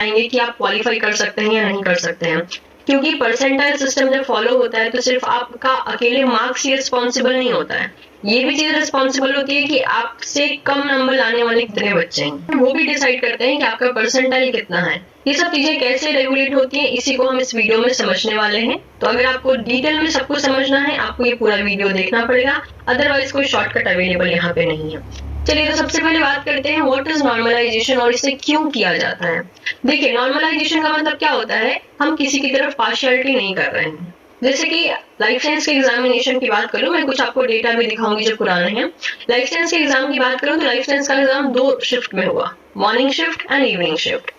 आएंगे कि आप क्वालिफाई कर सकते हैं या नहीं कर सकते हैं। क्योंकि परसेंटाइल सिस्टम जब फॉलो होता है तो सिर्फ आपका अकेले मार्क्स ही रिस्पॉन्सिबल नहीं होता है, ये भी चीज रिस्पॉन्सिबल होती है कि आपसे कम नंबर लाने वाले कितने बच्चे हैं, वो भी डिसाइड करते हैं कि आपका परसेंटाइल कितना है। ये सब चीजें कैसे रेगुलेट होती हैं इसी को हम इस वीडियो में समझने वाले हैं। तो अगर आपको डिटेल में सब कुछ समझना है आपको ये पूरा वीडियो देखना पड़ेगा, अदरवाइज कोई शॉर्टकट अवेलेबल यहाँ पे नहीं है। चलिए तो सबसे पहले बात करते हैं व्हाट इज नॉर्मलाइजेशन और इसे क्यों किया जाता है। देखिए नॉर्मलाइजेशन का मतलब क्या होता है, हम किसी की तरफ पार्शियलिटी नहीं कर रहे हैं। जैसे कि लाइफ साइंस के एग्जामिनेशन की बात करूं, मैं कुछ आपको डेटा भी दिखाऊंगी जो पुराने हैं। लाइफ साइंस के एग्जाम की बात करूं तो लाइफ साइंस का एग्जाम 2 शिफ्ट में हुआ, morning shift and evening shift.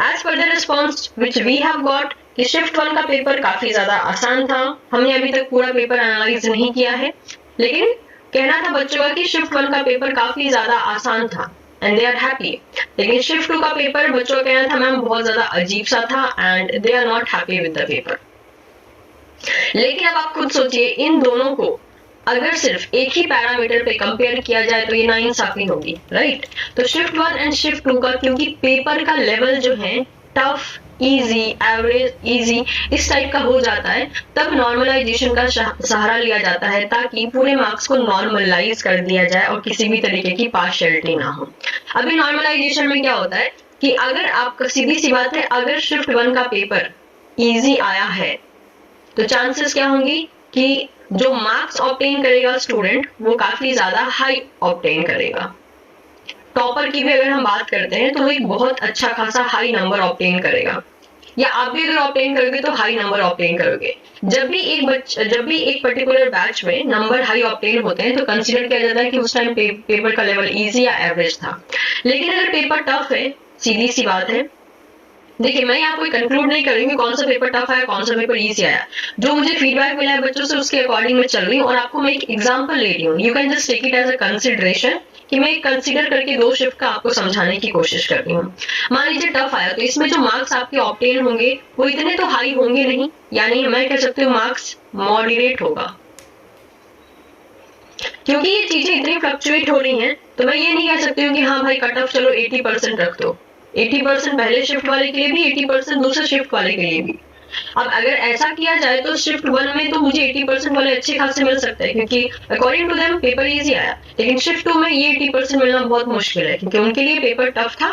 As per the response which we have got कि शिफ्ट 1 का पेपर काफी ज्यादा आसान था। हमने अभी तक पूरा पेपर एनालाइज नहीं किया है, लेकिन कहना था बच्चों का कि शिफ्ट 1 का पेपर काफी ज्यादा आसान था एंड दे आर हैप्पी। लेकिन शिफ्ट 2 का पेपर बच्चों का कहना था मैम बहुत ज्यादा अजीब सा था and they are not happy with the paper. लेकिन अब आप खुद सोचिए, इन दोनों को अगर सिर्फ एक ही पैरामीटर पे कंपेयर किया जाए तो ये नाइंसाफी होगी, राइट। तो शिफ्ट 1 एंड शिफ्ट 2 का क्योंकि पेपर का लेवल जो है टफ, इजी, एवरेज, इजी इस टाइप का हो जाता है, तब नॉर्मलाइजेशन का सहारा लिया जाता है ताकि पूरे मार्क्स को नॉर्मलाइज कर दिया जाए और किसी भी तरीके की पार्शियलिटी ना हो। अभी नॉर्मलाइजेशन में क्या होता है कि अगर आप, सीधी सी बात है, अगर शिफ्ट 1 का पेपर इजी आया है तो चांसेस क्या होंगी कि जो मार्क्स ऑब्टेन करेगा स्टूडेंट वो काफी ज्यादा हाई ऑब्टेन करेगा। टॉपर की भी अगर हम बात करते हैं तो वो एक बहुत अच्छा खासा हाई नंबर ऑब्टेन करेगा, या आप भी अगर ऑब्टेन करोगे तो हाई नंबर ऑब्टेन करोगे। जब भी एक पर्टिकुलर बैच में नंबर हाई ऑब्टेन होते हैं तो कंसीडर किया जाता है कि उस टाइम पेपर का लेवल इजी या एवरेज था। लेकिन अगर पेपर टफ है, सीधी सी बात है, देखिए मैं यहाँ कोई कंक्लूड नहीं करूंगी कौन सा पेपर टफ आया कौन सा पेपर इजी आया, जो मुझे फीडबैक मिला है बच्चों से उसके अकॉर्डिंग मैं चल रही हूँ और आपको मैं एक एग्जांपल ले रही हूँ। You can just take it as a consideration कि मैं कंसीडर करके 2 शिफ्ट का आपको समझाने की कोशिश कर रही हूँ। मान लीजिए टफ आया तो इसमें जो मार्क्स आपके ऑब्टेन होंगे वो इतने तो हाई होंगे नहीं, यानी मैं कह सकती हूँ मार्क्स मॉडरेट होगा। क्योंकि ये चीजें इतनी फ्लक्चुएट हो रही हैं तो मैं ये नहीं कह सकती हूँ कि हाँ भाई कट ऑफ चलो 80% रख दो, 80% पहले शिफ्ट वाले के लिए भी, 80% दूसरे शिफ्ट वाले के लिए भी। अब अगर ऐसा किया जाए तो शिफ्ट 1 में तो मुझे 80% वाले अच्छे खासे मिल सकते हैं क्योंकि according to them paper easy आया, लेकिन शिफ्ट 2 में ये 80% मिलना बहुत मुश्किल है क्योंकि उनके लिए पेपर टफ था,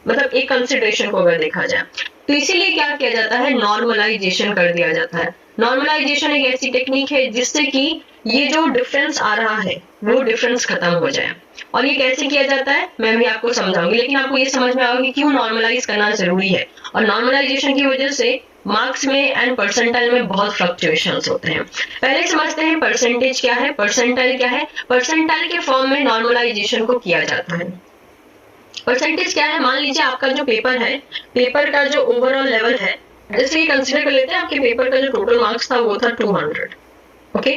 मतलब एक कंसिडरेशन को अगर देखा जाए। तो इसीलिए क्या किया जाता है, नॉर्मलाइजेशन कर दिया जाता है। नॉर्मलाइजेशन एक ऐसी टेक्निक है जिससे कि ये जो डिफरेंस आ रहा है वो डिफरेंस खत्म हो जाए। और ये कैसे किया जाता है मैं भी आपको समझाऊंगी, लेकिन आपको ये समझ में आएगा कि क्यों नॉर्मलाइज करना जरूरी है। और नॉर्मलाइजेशन की वजह से मार्क्स में एंड परसेंटाइल में बहुत फ्लक्चुएशंस होते हैं। पहले समझते हैं परसेंटेज क्या है, परसेंटाइल क्या है। परसेंटाइल के फॉर्म में नॉर्मलाइजेशन को किया जाता है। परसेंटेज क्या है, मान लीजिए आपका जो पेपर है, पेपर का जो ओवरऑल लेवल है, जैसे कंसीडर कर लेते हैं आपके पेपर का जो टोटल मार्क्स था वो था 200, ओके।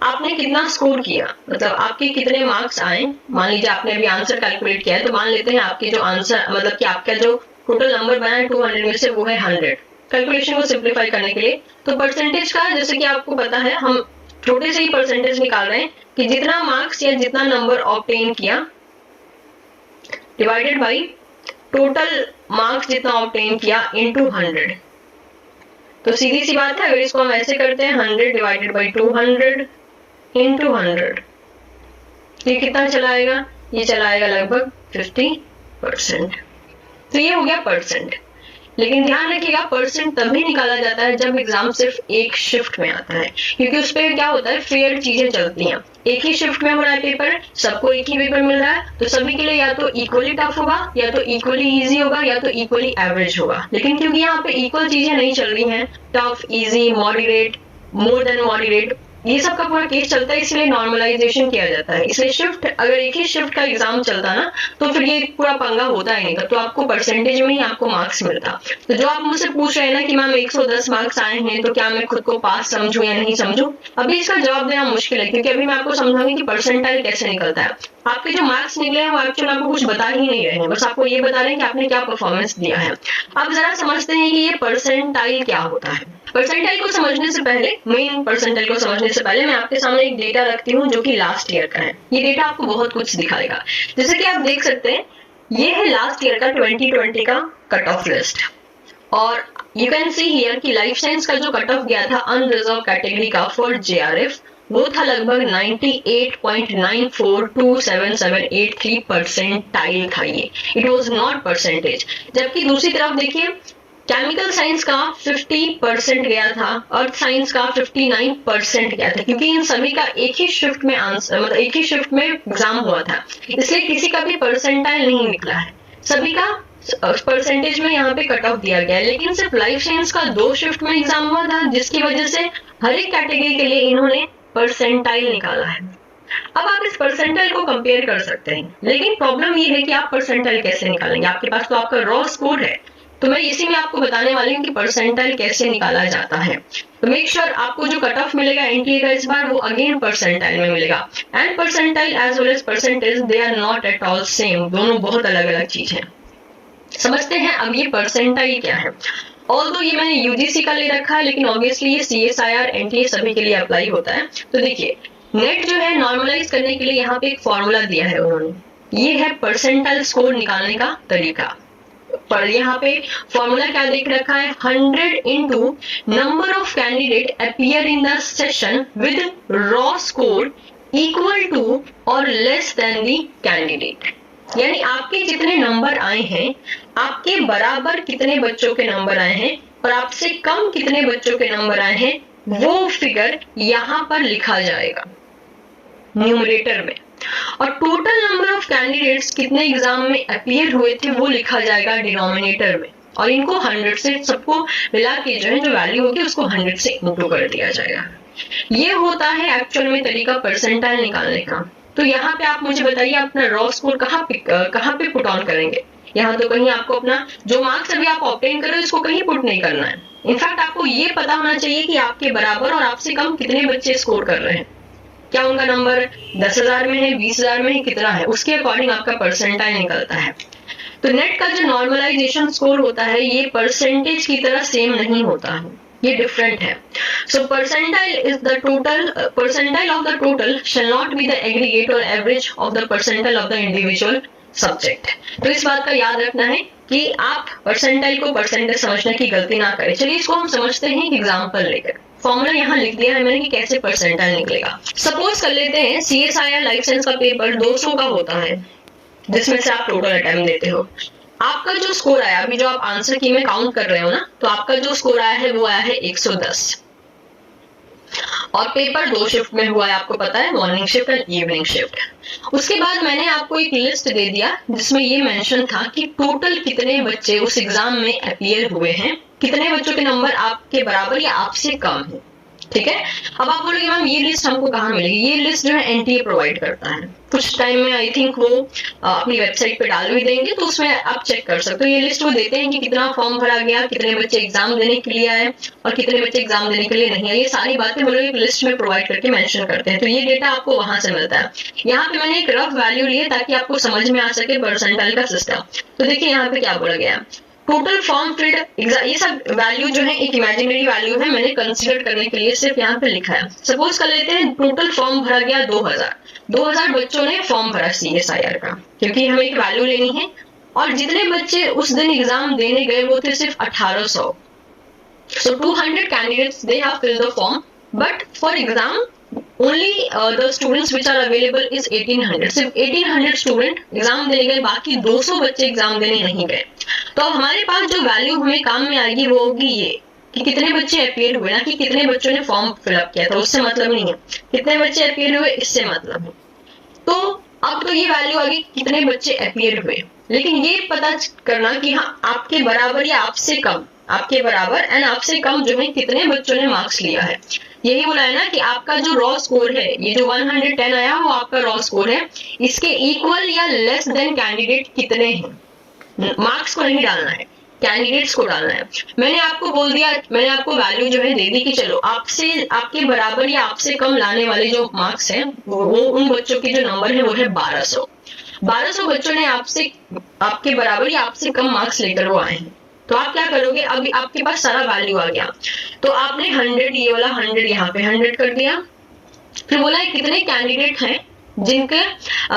आपने कितना स्कोर किया, मतलब आपके कितने मार्क्स आए, मान लीजिए आपने अभी आंसर कैलकुलेट किया है तो मान लेते हैं आपके जो आंसर, मतलब कि आपका जो टोटल नंबर बना है 200 में से वो है 100। कैलकुलेशन को सिंप्लीफाई करने के लिए तो परसेंटेज का, जैसे कि आपको पता है, हम छोटे से ही परसेंटेज निकाल रहे हैं कि जितना मार्क्स या जितना नंबर ऑब्टेन किया डिवाइडेड बाई टोटल मार्क्स जितना ऑब्टेन किया इनटू 100। तो सीधी सी बात है, अगर इसको हम ऐसे करते हैं 100 डिवाइडेड बाई 200 इनटू 100, ये कितना चला आएगा, ये चला आएगा लगभग 50%। तो ये हो गया परसेंट। लेकिन ध्यान रखिएगा परसेंट तभी निकाला जाता है जब एग्जाम सिर्फ एक शिफ्ट में आता है, क्योंकि उस पर क्या होता है, फेयर चीजें चलती हैं। एक ही शिफ्ट में हो रहा है पेपर, सबको एक ही पेपर मिल रहा है तो सभी के लिए या तो इक्वली टफ होगा, या तो इक्वली इजी होगा, या तो इक्वली एवरेज होगा। लेकिन क्योंकि यहाँ पे इक्वल चीजें नहीं चल रही हैं, tough, easy, moderate, more than moderate, ये सब का पूरा केस चलता है, इसलिए नॉर्मलाइजेशन किया जाता है। इसलिए शिफ्ट, अगर एक ही शिफ्ट का एग्जाम चलता ना तो फिर ये पूरा पंगा होता ही नहीं था, तो आपको परसेंटेज में ही आपको मार्क्स मिलता। तो जो आप मुझसे पूछ रहे हैं ना कि मैम 110 मार्क्स आए हैं तो क्या मैं खुद को पास समझूं या नहीं समझूं, अभी इसका जवाब देना मुश्किल है, क्योंकि अभी मैं आपको समझाऊंगी कि परसेंटाइल कैसे निकलता है। आपके जो मार्क्स निकले हैं वो एक्चुअली आपको कुछ बता ही नहीं रहे हैं, बस आपको ये बता रहे हैं कि आपने क्या परफॉर्मेंस दिया है। अब जरा समझते हैं कि ये परसेंटाइल क्या होता है। परसेंटाइल को समझने से पहले, मेन परसेंटाइल को समझने से पहले मैं आपके सामने एक डेटा रखती हूँ जो कि लास्ट ईयर का है। ये डेटा आपको बहुत कुछ दिखाएगा। जैसे कि आप देख सकते हैं ये है लास्ट ईयर का 2020 का कट ऑफ लिस्ट और यू कैन सी हियर कि लाइफ साइंस का जो कट ऑफ गया था अनरिजर्व कैटेगरी का फॉर जेआरएफ वो था लगभग 98.942778 परसेंटाइल था ये, इट वाज नॉट परसेंटेज। जबकि दूसरी तरफ देखिए केमिकल साइंस का 50% गया था, अर्थ साइंस का 59% गया था, क्योंकि इन सभी का एक ही शिफ्ट में आंसर मतलब एक ही शिफ्ट में एग्जाम हुआ था, इसलिए किसी का भी परसेंटाइल नहीं निकला है, सभी का परसेंटेज में यहाँ पे कट ऑफ दिया गया है। लेकिन सिर्फ लाइफ साइंस का 2 शिफ्ट में एग्जाम हुआ था, जिसकी वजह से हर एक कैटेगरी के लिए इन्होंने परसेंटाइल निकाला है। अब आप इस परसेंटाइल को कंपेयर कर सकते हैं, लेकिन प्रॉब्लम ये है कि आप परसेंटाइल कैसे निकालेंगे, आपके पास तो आपका रॉ स्कोर है। तो मैं इसी में आपको बताने वाली हूँ कि परसेंटाइल कैसे निकाला जाता है। तो मेक श्योर आपको जो कट ऑफ मिलेगा एनटीए का इस बार वो अगेन परसेंटाइल में मिलेगा। And percentile as well as percentage they are not at all same, दोनों बहुत अलग अलग चीज है। समझते हैं अब ये परसेंटाइल क्या है। ऑल्दो ये मैंने यूजीसी का ले रखा है, लेकिन ऑब्वियसली ये सीएसआईआर एनटीए सभी के लिए अप्लाई होता है। तो देखिए नेट जो है नॉर्मलाइज करने के लिए यहाँ पे एक फॉर्मूला दिया है उन्होंने, ये है परसेंटाइल स्कोर निकालने का तरीका। पर यहाँ पे फॉर्मूला क्या देख रखा है, 100 into number of candidate appear in the session with raw score equal to और लेस देन द कैंडिडेट। यानी आपके जितने नंबर आए हैं, आपके बराबर कितने बच्चों के नंबर आए हैं और आपसे कम कितने बच्चों के नंबर आए हैं, वो फिगर यहाँ पर लिखा जाएगा न्यूमरेटर में, और टोटल नंबर ऑफ कैंडिडेट्स कितने एग्जाम में अपीयर हुए थे वो लिखा जाएगा डिनोमिनेटर में, और इनको 100 से सबको मिला के जो है जो वैल्यू होगी उसको 100 से इंटू कर दिया जाएगा। ये होता है एक्चुअल में तरीका परसेंटाइल निकालने का। तो यहाँ पे आप मुझे बताइए अपना रॉ स्कोर कहाँ पे पुट ऑन करेंगे। यहाँ तो कहीं आपको अपना जो मार्क्स अभी आप ऑब्टेन कर रहे हो इसको कहीं पुट नहीं करना है। इनफैक्ट आपको ये पता होना चाहिए कि आपके बराबर और आपसे कम कितने बच्चे स्कोर कर रहे हैं, क्या उनका नंबर 10,000 में है, 20,000 में है, कितना है, उसके अकॉर्डिंग आपका परसेंटाइल निकलता है। तो नेट का जो नॉर्मलाइजेशन स्कोर होता है ये परसेंटेज की तरह सेम नहीं होता है, ये डिफरेंट है। So percentile is the total, percentile of the total shall not be the aggregate और average of the percentile of the individual subject. तो इस बात का याद रखना है कि आप परसेंटाइल को परसेंटेज समझने की गलती ना करें। चलिए इसको हम समझते हैं एग्जाम्पल लेकर। फॉर्मूला यहाँ लिख दिया है मैंने कि कैसे परसेंटाइल निकलेगा। सपोज कर लेते हैं सीएसआईआर लाइफ साइंस का पेपर 200 का होता है, जिसमें से आप टोटल अटेम्प्ट देते हो। आपका जो स्कोर आया, अभी जो आप आंसर की में काउंट कर रहे हो ना, तो आपका जो स्कोर आया है वो आया है 110, और पेपर 2 शिफ्ट में हुआ है, आपको पता है, morning shift and evening shift. उसके बाद मैंने आपको एक लिस्ट दे दिया जिसमें ये मेंशन था कि टोटल कितने बच्चे उस एग्जाम में अपीयर हुए हैं, कितने बच्चों के नंबर आपके बराबर या आपसे कम है। ठीक है, अब आप बोलोगे मैम ये लिस्ट हमको कहाँ मिलेगी। ये लिस्ट जो है एनटीए प्रोवाइड करता है, कुछ टाइम में आई थिंक वो अपनी वेबसाइट पे डाल भी देंगे, तो उसमें आप चेक कर सकते हो। ये लिस्ट वो देते हैं कि कितना फॉर्म भरा गया, कितने बच्चे एग्जाम देने के लिए आए और कितने बच्चे एग्जाम देने के लिए नहीं आए। ये सारी बातें वो लोग एक लिस्ट में प्रोवाइड करके मेंशन करते हैं, तो ये डेटा आपको वहां से मिलता है। यहाँ पे मैंने एक रफ वैल्यू लिए ताकि आपको समझ में आ सके परसेंटाइल का सिस्टम। तो देखिए यहाँ पे क्या बोला गया, टोटल फॉर्म फिल्ड, ये सब वैल्यू जो है एक इमेजिनरी वैल्यू है, मैंने कंसीडर करने के लिए सिर्फ यहाँ पे लिखा है। सपोज कर लेते हैं टोटल फॉर्म भरा गया 2000 बच्चों ने फॉर्म भरा सीएसआईआर का, क्योंकि हमें एक वैल्यू लेनी है, और जितने बच्चे उस दिन एग्जाम देने गए वो थे सिर्फ 1800। सो 200 candidates they have filled the form, but for exam only the students which are available is 1800। सिर्फ 1800 स्टूडेंट एग्जाम देने गए, बाकी 200 बच्चे एग्जाम देने नहीं गए। तो अब हमारे पास जो वैल्यू हमें काम में आएगी वो होगी ये कि कितने बच्चे अपीयर हुए, ना कि कितने बच्चों ने फॉर्म फिलअप किया था, उससे मतलब नहीं है। कितने बच्चे अपीयर हुए इससे मतलब है। तो अब तो ये वैल्यू आ गई कितने बच्चे अपीयर हुए, लेकिन ये पता करना कि हाँ आपके बराबर या आपसे कम, आपके बराबर एंड आपसे कम जो है कितने बच्चों ने मार्क्स लिया है। यही बोला है ना कि आपका जो रॉ स्कोर है, ये जो 110 आया वो आपका रॉ स्कोर है, इसके इक्वल या लेस देन कैंडिडेट कितने हैं। मार्क्स को नहीं डालना है, कैंडिडेट्स को डालना है। मैंने आपको बोल दिया, मैंने आपको वैल्यू जो है दे दी कि चलो आपसे आपके बराबर या आपसे कम लाने वाले जो मार्क्स हैं वो उन बच्चों के जो नंबर है वो है 1200 बच्चों ने आपसे आपके बराबर या आपसे कम मार्क्स लेकर वो आए हैं। तो आप क्या करोगे, अभी आपके पास सारा वैल्यू आ गया, तो आपने 100, ये वाला 100 यहाँ पे 100 कर दिया। फिर बोला है कितने कैंडिडेट हैं जिनके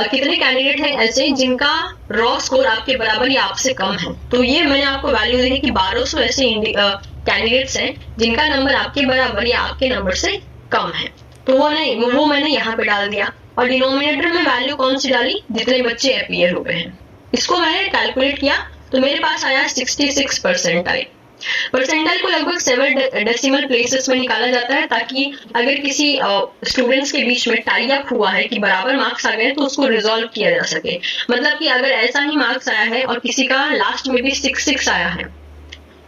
कितने कैंडिडेट हैं ऐसे जिनका रॉ स्कोर आपके बराबर या आपसे कम है। तो ये मैंने आपको वैल्यू दी कि 1200 ऐसे कैंडिडेट्स हैं जिनका नंबर आपके बराबर या आपके नंबर से कम है। तो वो मैंने यहाँ पे डाल दिया और डिनोमिनेटर में वैल्यू कौन सी डाली, जितने बच्चे अपीयर हुए हैं। इसको मैंने कैलकुलेट किया तो मेरे पास आया 66 परसेंटाइल। परसेंटाइल को लगभग 7 डेसिमल प्लेसेस में निकाला जाता है, ताकि अगर किसी स्टूडेंट्स के बीच में टाई अप हुआ है कि बराबर मार्क्स आ गए तो उसको रिजॉल्व किया जा सके। मतलब कि अगर ऐसा ही मार्क्स आया है और किसी का लास्ट में भी 6-6 आया है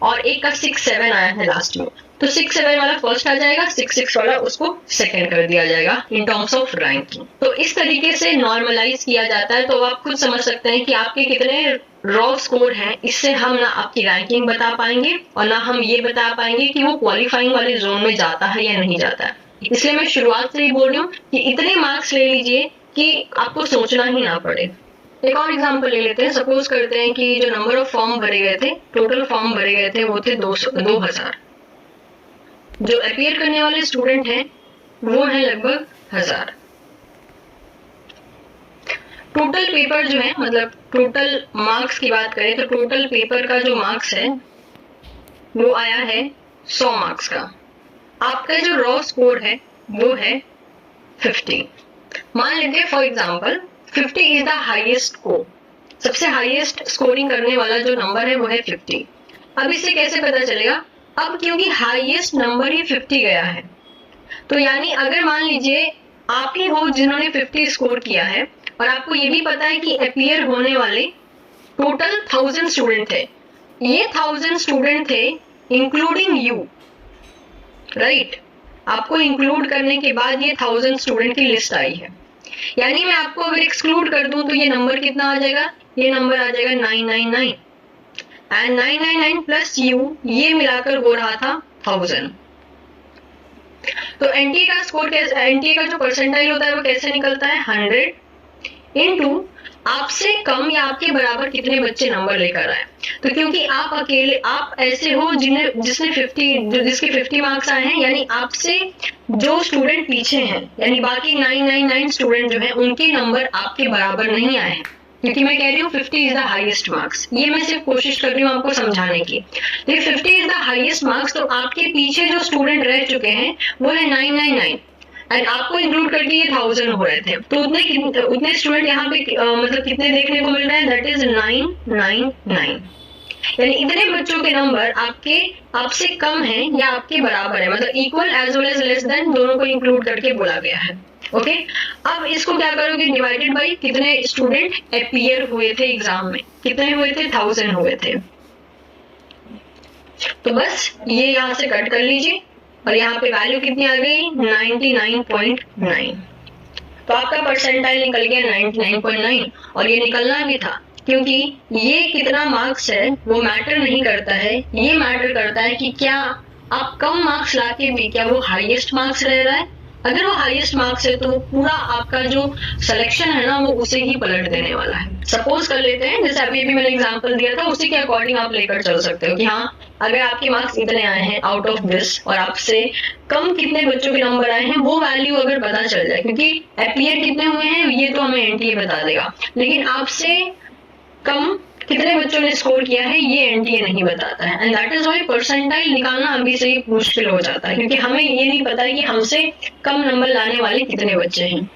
और एक का 6-7 आया है लास्ट में, तो 6-7 वाला फर्स्ट आ जाएगा, 6-6 वाला उसको सेकंड कर दिया जाएगा इन टर्म्स ऑफ रैंकिंग। तो इस तरीके से नॉर्मलाइज किया जाता है। तो आप खुद समझ सकते हैं कि आपके कितने रॉ स्कोर हैं। इससे हम ना आपकी रैंकिंग बता पाएंगे और ना हम ये बता पाएंगे कि वो क्वालिफाइंग वाले जोन में जाता है या नहीं जाता है। इसलिए मैं शुरुआत से ही बोल रही हूँ कि इतने मार्क्स ले लीजिए कि आपको सोचना ही ना पड़े। एक और एग्जांपल ले लेते हैं। सपोज करते हैं कि जो नंबर ऑफ फॉर्म भरे गए थे, टोटल फॉर्म भरे गए थे वो थे 2000। जो अपीयर करने वाले स्टूडेंट हैं वो है लगभग 1000। टोटल पेपर जो है, मतलब टोटल मार्क्स की बात करें तो टोटल पेपर का जो मार्क्स है वो आया है 100 मार्क्स का। आपका जो रॉ स्कोर है वो है 50। मान लीजिए for example 50 is the highest score, सबसे हाईएस्ट स्कोरिंग करने वाला जो नंबर है वो है 50। अब इससे कैसे पता चलेगा? अब क्योंकि हाईएस्ट नंबर ही 50 गया है, तो यानी अगर मान लीजिए आप ही हो जिन्होंने 50 स्कोर किया है और आपको ये भी पता है कि अपीयर होने वाले टोटल 1000 स्टूडेंट थे, ये 1000 स्टूडेंट थे इंक्लूडिंग यू, राइट? आपको इंक्लूड करने के बाद ये 1000 स्टूडेंट की लिस्ट आई है। यानी मैं आपको अगर एक्सक्लूड कर दूं तो ये नंबर कितना आ जाएगा? ये नंबर आ जाएगा 999 एंड 999 प्लस यू, ये मिलाकर हो रहा था 1000। तो एनटीए का स्कोर कैसे, एनटीए का जो परसेंटाइल होता है वो कैसे निकलता है? 100 इनटू आपसे कम या आपके बराबर कितने बच्चे नंबर लेकर आए। तो क्योंकि आप अकेले, आप ऐसे हो जिसके 50 मार्क्स आए हैं, यानी आपसे जो स्टूडेंट पीछे हैं, यानी बाकी 999 स्टूडेंट जो है उनके नंबर आपके बराबर नहीं आए हैं। क्योंकि मैं कह रही हूँ 50 इज द हाईएस्ट मार्क्स, ये मैं सिर्फ कोशिश कर रही हूँ आपको समझाने की। तो 50 इज द हाईएस्ट मार्क्स, तो आपके पीछे जो स्टूडेंट रह चुके हैं वो है 999 एंड आपको इंक्लूड करके ये 1000 हो रहे थे। तो उतने स्टूडेंट यहाँ पे मतलब कितने देखने को मिल रहे हैं? That is 999। यानी इतने बच्चों के नंबर आपसे कम है या आपके बराबर है, मतलब equal as well as less than, दोनों को इंक्लूड करके बोला गया है। ओके, अब इसको क्या करोगे? डिवाइडेड बाई कितने स्टूडेंट अपीयर हुए थे एग्जाम में, कितने हुए थे? 1000 हुए थे। तो बस ये यहाँ से कट कर लीजिए और यहाँ पे वैल्यू कितनी आ गई? 99.9। तो आपका परसेंटाइल निकल गया 99.9 और ये निकलना भी था, क्योंकि ये कितना मार्क्स है वो मैटर नहीं करता है। ये मैटर करता है कि क्या आप कम मार्क्स लाके भी क्या वो हाईएस्ट मार्क्स रह रहा है। अगर वो हाईएस्ट मार्क्स है तो पूरा आपका जो सिलेक्शन है ना वो उसे ही पलट देने वाला है। सपोज कर लेते हैं, जैसे अभी मैंने एग्जांपल दिया था, उसी के अकॉर्डिंग आप लेकर चल सकते हो कि हाँ, अगर आपके मार्क्स इतने आए हैं आउट ऑफ दिस और आपसे कम कितने बच्चों के नंबर आए हैं, वो वैल्यू अगर पता चल जाए, क्योंकि अपीयर कितने हुए हैं ये तो हमें एनटीए बता देगा, लेकिन आपसे कम कितने बच्चों ने स्कोर किया है ये एनटीए नहीं बताता है। And that is why percentile निकालना अभी से ही मुश्किल हो जाता है, क्योंकि हमें ये नहीं पता है कि हमसे कम नंबर लाने वाले कितने बच्चे हैं।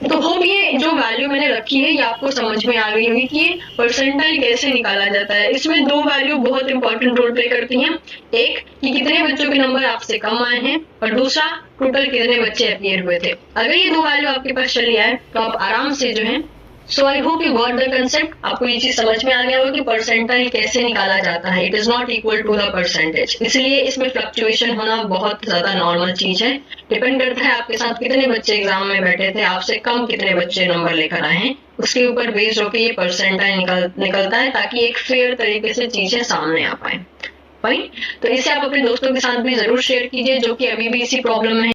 तो होप ये जो वैल्यू मैंने रखी है ये आपको समझ में आ गई होगी कि ये परसेंटाइल कैसे निकाला जाता है। इसमें दो वैल्यू बहुत इंपॉर्टेंट रोल प्ले करती हैं, एक कि कितने बच्चों के नंबर आपसे कम आए हैं और दूसरा टोटल कितने बच्चे अपीयर हुए थे। अगर ये दो वैल्यू आपके पास चली आए तो आप आराम से जो है, so I hope you got the concept. आपको ये चीज समझ में आ गया होगा कि परसेंटाइल कैसे निकाला जाता है। It is not equal to the percentage, इसलिए इसमें फ्लक्चुएशन होना बहुत ज्यादा नॉर्मल चीज है। डिपेंड करता है आपके साथ कितने बच्चे एग्जाम में बैठे थे, आपसे कम कितने बच्चे नंबर लेकर आए हैं, उसके ऊपर बेस्ड होकर ये परसेंटाइल निकलता है, ताकि एक फेयर तरीके से चीजें सामने आ पाए। फाइन, तो इसे आप अपने दोस्तों के साथ भी जरूर शेयर कीजिए जो कि अभी भी इसी प्रॉब्लम में है।